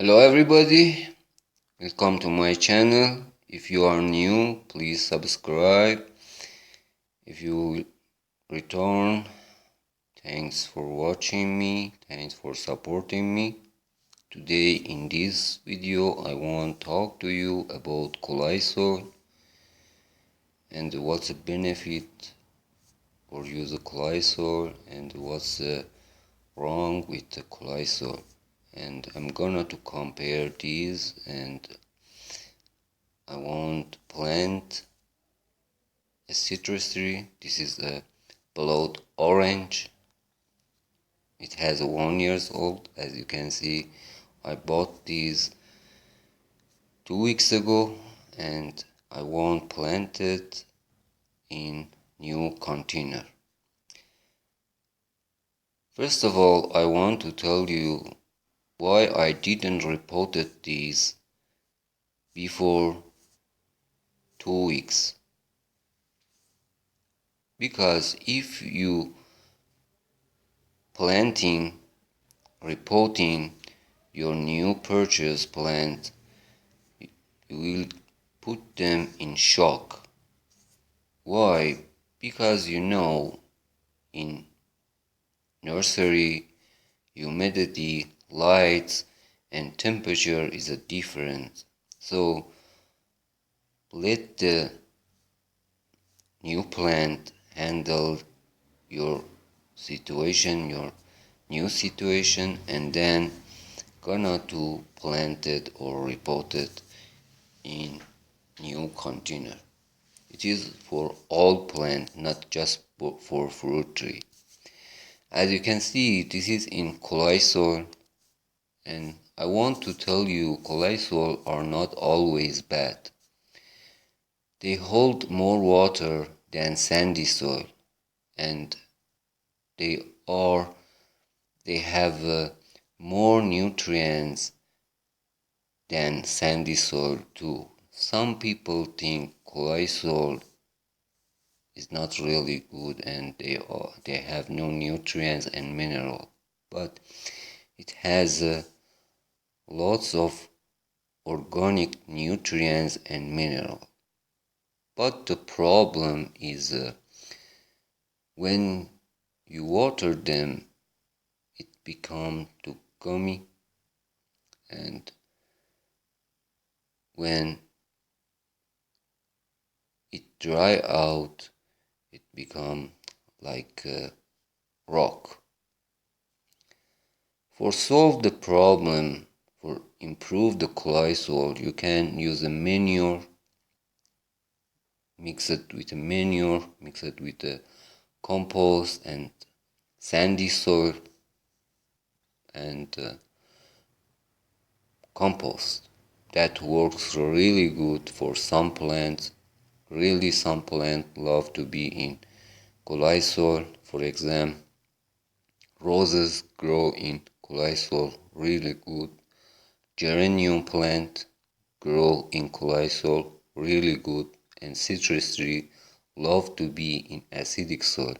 Hello everybody, welcome to my channel. If you are new, please subscribe. If you return, thanks for watching me, thanks for supporting me. Today in this video I want to talk to you about Claysoil and what's the benefit for use of Claysoil and what's wrong with the Claysoil. And I'm gonna to compare these, and I want to plant a citrus tree. This is a Bloodorange. It has 1 year old. As you can see, I bought these 2 weeks ago, and I want plant it in new container. First of all, I want to tell you why I didn't repotted these before 2 weeks. Because if you repotting your new purchase plant, you will put them in shock. Why? Because in nursery, humidity, lights and temperature is a different. So let the new plant handle your situation, your new situation, and then gonna to plant it or repot it in new container. It is for all plant, not just for fruit tree. As you can see, this is in Claysoil, and I want to tell you Claysoil are not always bad. They hold more water than sandy soil, and they have more nutrients than sandy soil too. Some people think clay soil is not really good and they have no nutrients and mineral, but it has lots of organic nutrients and mineral. But the problem is when you water them, it become too gummy, and when it dry out, it become like rock. For solve the problem, for improve the clay soil, you can use a manure, mix it with a compost and sandy soil and compost. That works really good for some plants. Really, some plants love to be in clay soil. For example, roses grow in clay soil really good. Geranium plant grow in clay soil really good, and citrus tree love to be in acidic soil.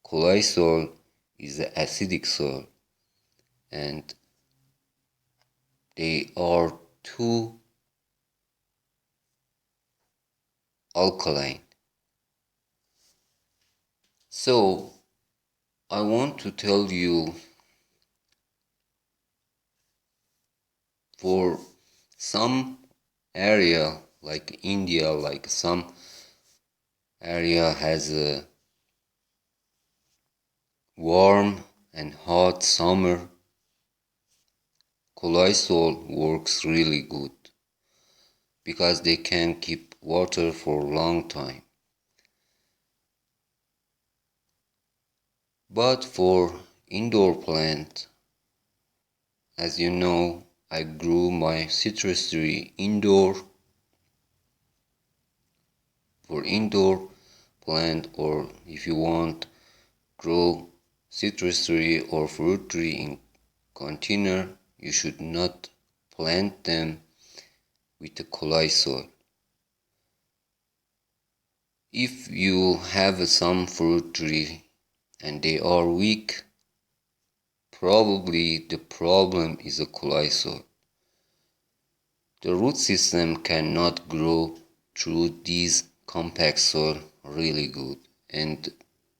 Clay soil is the acidic soil, and they are too alkaline. So I want to tell you, for some area like India, like some area has a warm and hot summer, clay soil works really good because they can keep water for a long time. But for indoor plant, as you know, I grew my citrus tree indoor. For indoor plant, or if you want grow citrus tree or fruit tree in container, you should not plant them with the clay soil. If you have some fruit tree and they are weak, probably the problem is a clay soil. the root system cannot grow through this compact soil really good, and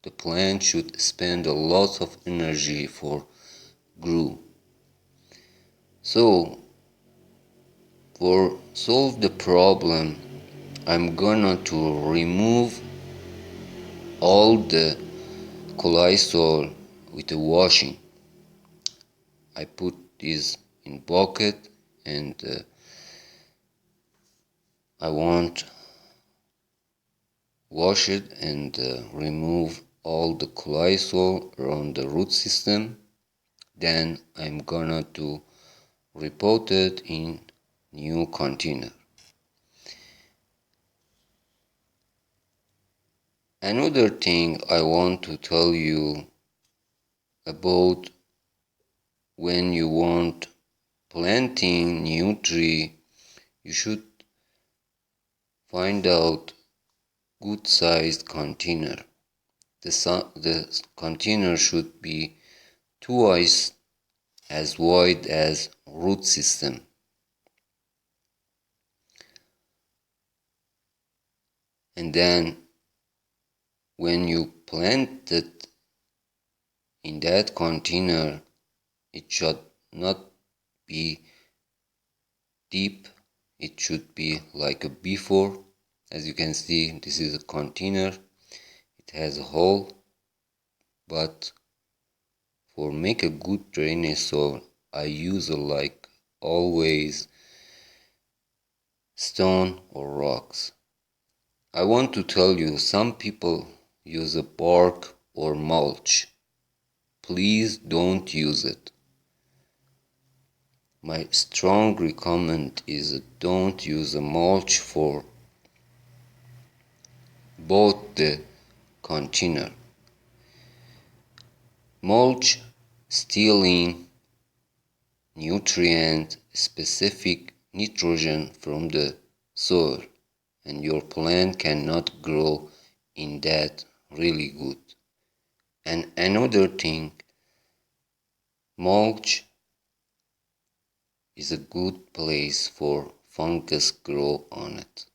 the plant should spend a lot of energy for grow. So for solve the problem, I'm gonna to remove all the Claysoil with the washing. I put this in bucket, and I want wash it and remove all the Claysoil around the root system. Then I'm gonna to repot it in new container. Another thing I want to tell you about when you want planting new tree, you should find out good sized container. The container should be twice as wide as root system. And then when you plant it in that container, it should not be deep. It should be like a before. As you can see, this is a container. It has a hole, but for make a good drainage soil, I use like always stone or rocks. I want to tell you, some people use a bark or mulch. Please don't use it. My strong recommend is don't use a mulch for both the container. Mulch stealing nutrient specific nitrogen from the soil, and your plant cannot grow in that really good. And another thing, mulch is a good place for fungus grow on it.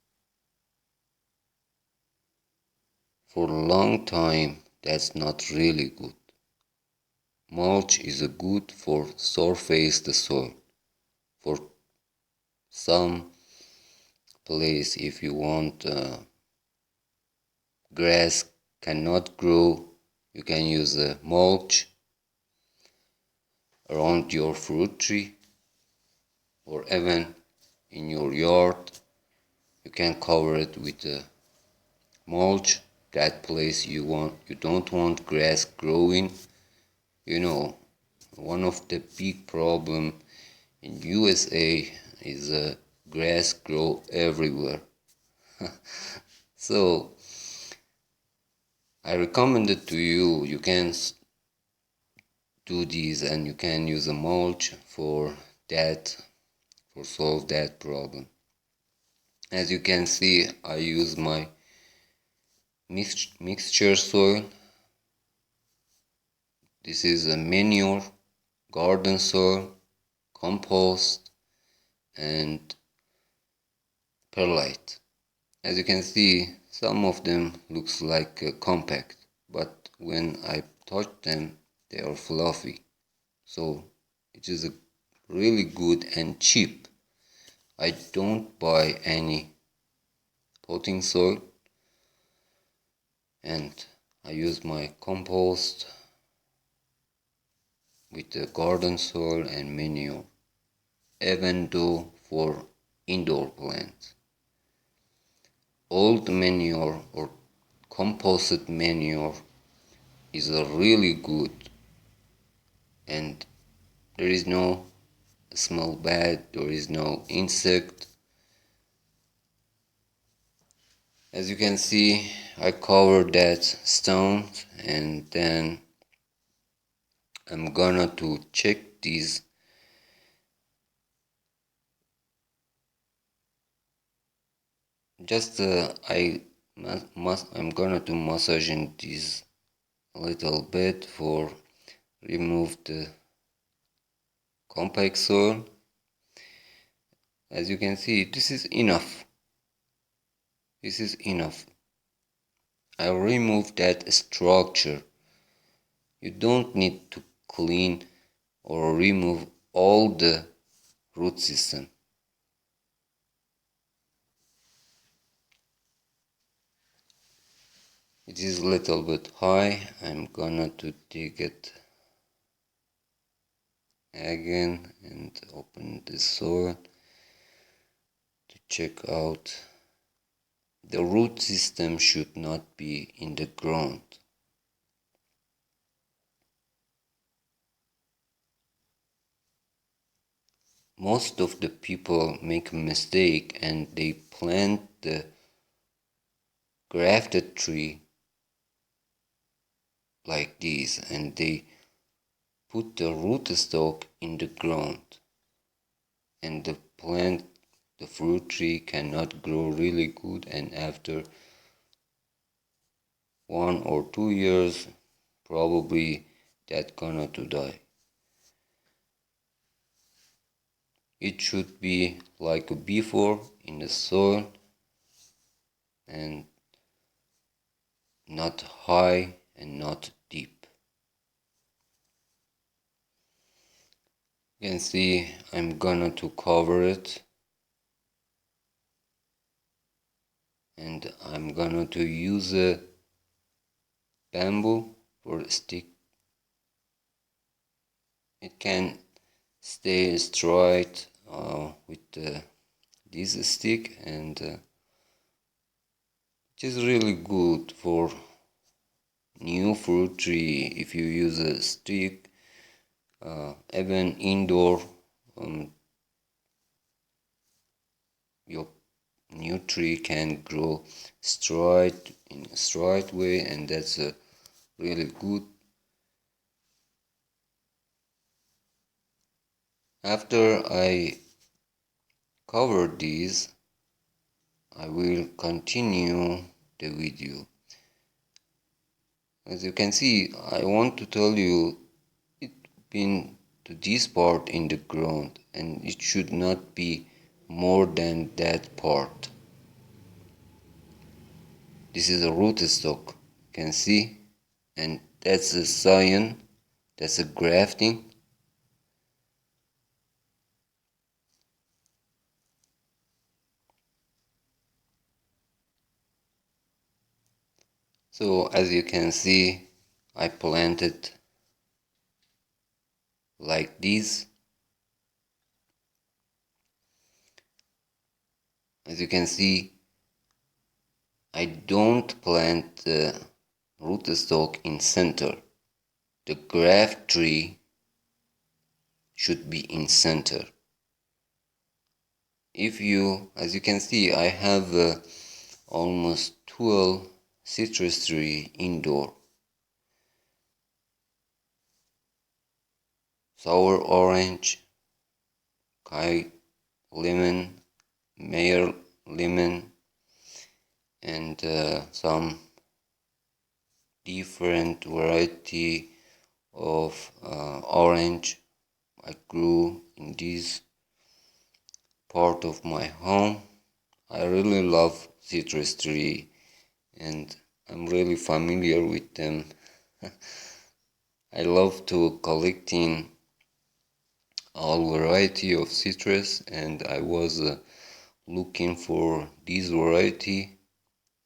For a long time, that's not really good. Mulch is a good for surface the soil. For some place, if you want grass cannot grow, you can use a mulch around your fruit tree, or even in your yard. You can cover it with a mulch. That place you don't want grass growing. You know, one of the big problem in USA is grass grow everywhere. So I recommend it to you. You can do this, and you can use a mulch for that, for solve that problem. As you can see, I use my mixture soil. This is a manure, garden soil, compost, and perlite. As you can see, some of them looks like compact, but when I touch them, they are fluffy. So it is a really good and cheap. I don't buy any potting soil, and I use my compost with the garden soil and manure, even though for indoor plants. Old manure or composted manure is a really good, and there is no smell bad, there is no insect. As you can see, I covered that stone, and then I'm gonna to check these. Just I'm gonna to massaging this a little bit for remove the compact soil. As you can see, this is enough. This is enough. I remove that structure. You don't need to clean or remove all the root system. It is a little bit high. I'm gonna to dig it again and open the soil to check out. The root system should not be in the ground. Most of the people make a mistake and they plant the grafted tree like this and they put the rootstock in the ground, and the plant, the fruit tree, cannot grow really good, and after 1 or 2 years probably that gonna to die. It should be like before in the soil and not high and not deep. You can see I'm gonna to cover it, and I'm gonna to use a bamboo for a stick. It can stay straight with this stick, and it is really good for new fruit tree if you use a stick. Even indoor, your new tree can grow straight in a straight way, and that's really good. After I cover these, I will continue the video. As you can see, I want to tell you it been to this part in the ground, and it should not be more than that part. This is a rootstock, you can see, and that's a scion, that's a grafting. So as you can see, I planted like this. As you can see, I don't plant the rootstock in center. The graft tree should be in center. If you, as you can see, I have almost 12 citrus tree indoor. Sour orange, Kai lemon, Mayer lemon, and some different variety of orange I grew in this part of my home. I really love citrus tree and I'm really familiar with them. I love to collecting all variety of citrus, and I was looking for this variety,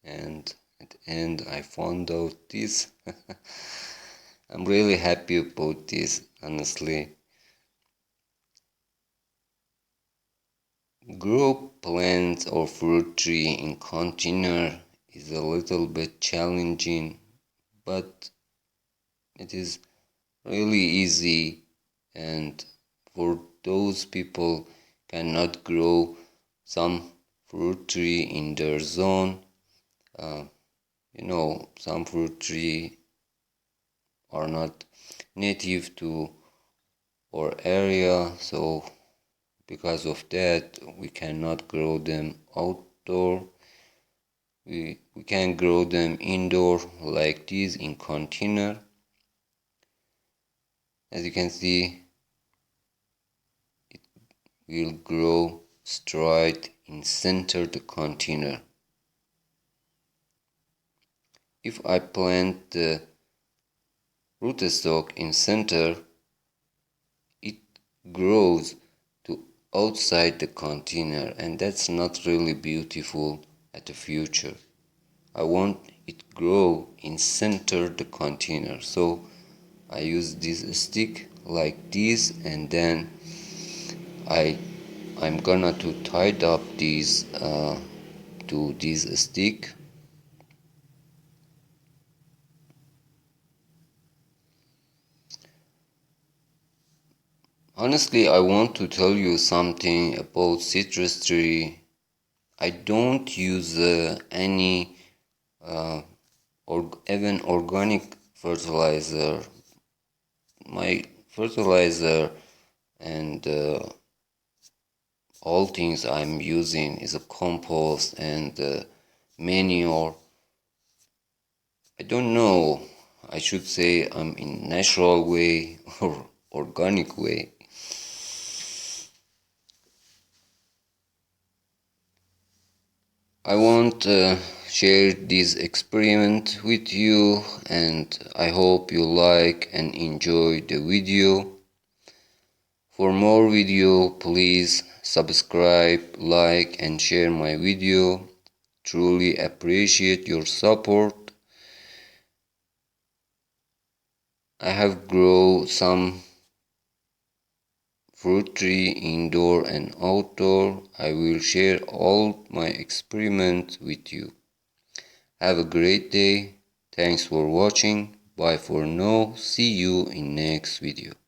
and at the end I found out this. I'm really happy about this, honestly. Grow plants or fruit tree in container is a little bit challenging, but it is really easy, and for those people cannot grow some fruit tree in their zone, some fruit tree are not native to our area, so because of that we cannot grow them outdoor. We can grow them indoor like this in container. As you can see, it will grow straight in center the container. If I plant the rootstock in center, it grows to outside the container, and that's not really beautiful at the future. I want it grow in center the container, so I use this stick like this, and then I'm gonna to tie up these to this stick. Honestly, I want to tell you something about citrus tree. I don't use any or even organic fertilizer. My fertilizer and all things I'm using is a compost and manure. I don't know. I should say I'm in natural way or organic way. I want to share this experiment with you, and I hope you like and enjoy the video. For more video, please subscribe, like and share my video. Truly appreciate your support. I have grown some fruit tree indoor and outdoor. I will share all my experiments with you. Have a great day. Thanks for watching. Bye for now. See you in next video.